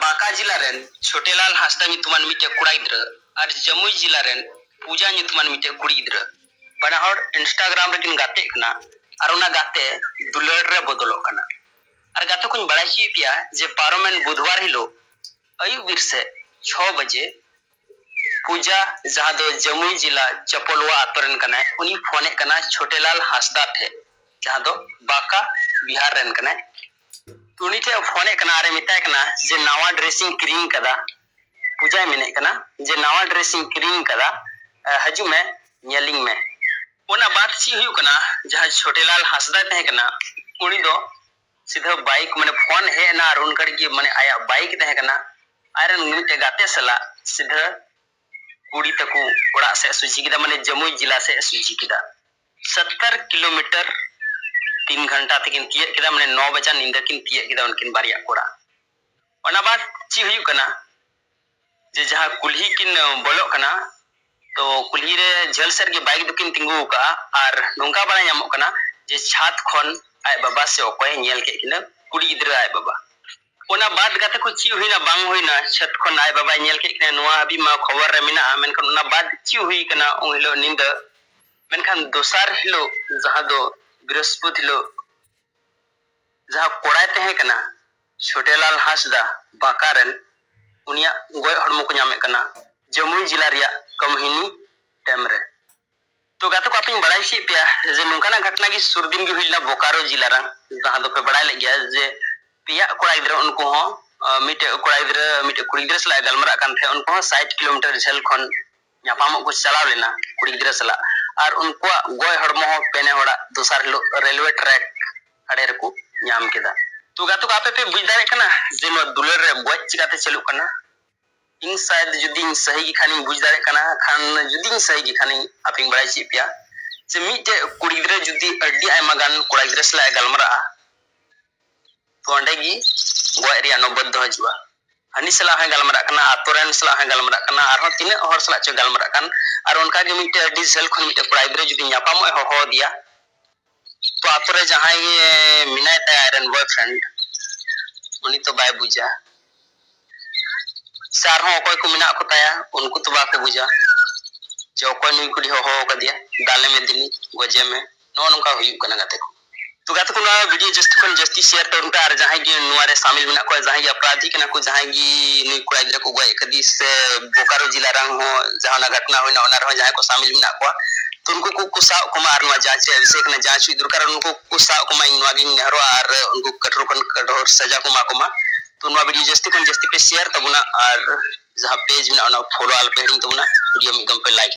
बांका जिला रेन छोटेलाल हांसदा ᱧᱩᱛᱩᱢᱟᱱ ᱢᱤᱫᱴᱮᱱ ᱠᱚᱲᱟ ᱜᱤᱫᱽᱨᱟᱹ ᱟᱨ ᱡᱟᱢᱩᱭ ᱡᱤᱞᱟ ᱨᱮᱱ ᱯᱩᱡᱟ ᱧᱩᱛᱩᱢᱟᱱ ᱢᱤᱫᱴᱮᱱ ᱠᱩᱲᱤ ᱜᱤᱫᱽᱨᱟᱹ ᱵᱟᱱᱟ ᱦᱚᱲ ᱤᱱᱥᱴᱟᱜᱨᱟᱢ ᱨᱮᱠᱤᱱ ᱜᱟᱛᱮᱜ ᱠᱟᱱᱟ ᱟᱨ ᱚᱱᱟ ᱜᱟᱛᱮ ᱫᱩᱞᱟᱹᱲ ᱨᱮ ᱵᱚᱫᱚᱞᱚᱜ ᱠᱟᱱᱟ ᱟᱨ ᱜᱟᱛᱮ ᱠᱚᱧ ᱵᱟᱲᱟᱭ ᱦᱚᱪᱚᱭᱮᱫ ᱯᱮᱭᱟ ᱡᱮ ᱯᱟᱨᱚᱢᱮᱱ ᱵᱩᱫᱷᱵᱟᱨ ᱦᱤᱞᱳᱜ ᱟᱭᱩᱵ ᱵᱤᱨ ᱥᱮ 6 बजे पूजा जहां दो जमुई जिला चपलवा आतोरन कना उनी फोने कना छोटेलाल हांसदा ठे जहां दो बांका बिहार रेन कना उनी ठे फोने कना अरे मिताय कना जे नवा ड्रेसिंग क्रीम कदा पूजा मेने कना जे नवा ड्रेसिंग क्रीम कदा हजू में नेलिंग में ओना बात ची हुयु कना जहां छोटेलाल हांसदा तहे कना उनी दो सीधा बाइक माने फोन हे ना और उनकर की माने आया बाइक तहे कना आयरन मिटे गाते सला सीधा कुड़ी तक ओड़ा से सुजी किदा माने जमुई जिला से सुजी किदा 70 किलोमीटर 3 घंटा तकिन तिये किदा माने 9 बजे नींद किन तिये किदा उनकिन बारिया कोड़ा ओना बात ची हुयु कना जे जहां कुल्ही किन बोलो कना तो कुल्ही रे झल सर के बाइक दुकिन तिंगु का और नोंका बारा नामो कना जे छात खन आय बाबा से ओकोय नेल के किना कुड़ी गिद्रा आय बाबा ओना बात गाते को ची हुइना बांग हुइना छत खन आय बाबा नेल के किना नोआ अभी मा खबर रे मिना मेनखन ओना बात ची हुइ कना ओ हिलो निंद मेनखन दोसार हिलो जहां दो बृहस्पति हिलो जहां कोड़ा तहे कना छोटेलाल हांसदा बांकारेन उनिया गोय हड़मो को नामे कना जमुई जिला रिया कमहिनी टाइम रे तो गातो को आपिन बड़ाई सी पिया जे नोंकाना घटना की सुरदिन की हुइला बोकारो जिला रा जहां दो पे बड़ाई ले गया जे पिया कोड़ा इधर उनको हो मिटे कोड़ा इधर मिटे कुड़ी इधर सला गलमरा कान थे उनको 60 किलोमीटर झेल खन यापामो को चलाव लेना कुड़ी इधर सला और उनको गोय हड़मो हो पेने होड़ा दोसार लो रेलवे ट्रैक अड़े रको नाम केदा तो गातो को आपे पे बुझ दारे कना जे नो दुलर रे गोय चिकाते चलु कना इन शायद जुदी सही की खानी बुझ दारे कना खान जुदी सही की खानी आपिन बड़ाई सी पिया जे मिटे कुड़ी इधर जुदी अड्डी आयमा गान कोड़ा इधर सला गलमरा तो अंडेगी गोय रिया नोबद हजुआ हनी सला है गलमरा कना आतोरेन सला है गलमरा कना आरो तिने हर सला च गलमरा कन और उनका के मिटे डीजल खन मिटे कोड़ा इधर जुदी यापामो हो दिया तो आतोरे जहां ये मिनाय ता आयरन बॉयफ्रेंड उनी तो बाय बुझा सार हो कोई को मिना को ताया उनको तो बाके बुझा जो कोई नुई कुड़ी हो कदिया दाले में दिनी गोजे में नो नका हुयु कना गाते को तो गाते को ना वीडियो जस्ट खन जस्ती शेयर तो उनका और जहां की नुआरे शामिल मिना को जहां की अपराधी कना को जहां की नुई कोड़ा इधर को गोय कदी से बोकारो जिला रंग हो जहां ना घटना होइना ओना रहो जहां को शामिल मिना को तो उनको को कुसा कुमार नुआ जांच अभिषेक ने जांच हुई दुरकार उनको कुसा कुमा इनवागिंग नेहरो और उनको कठोर सजा कुमा कुमा तो नुआ वीडियो जस्ती खन जस्ती पे शेयर तबुना और जहां पेज में ना फॉलो आल पे हिडिंग तबुना वीडियो में गम पे लाइक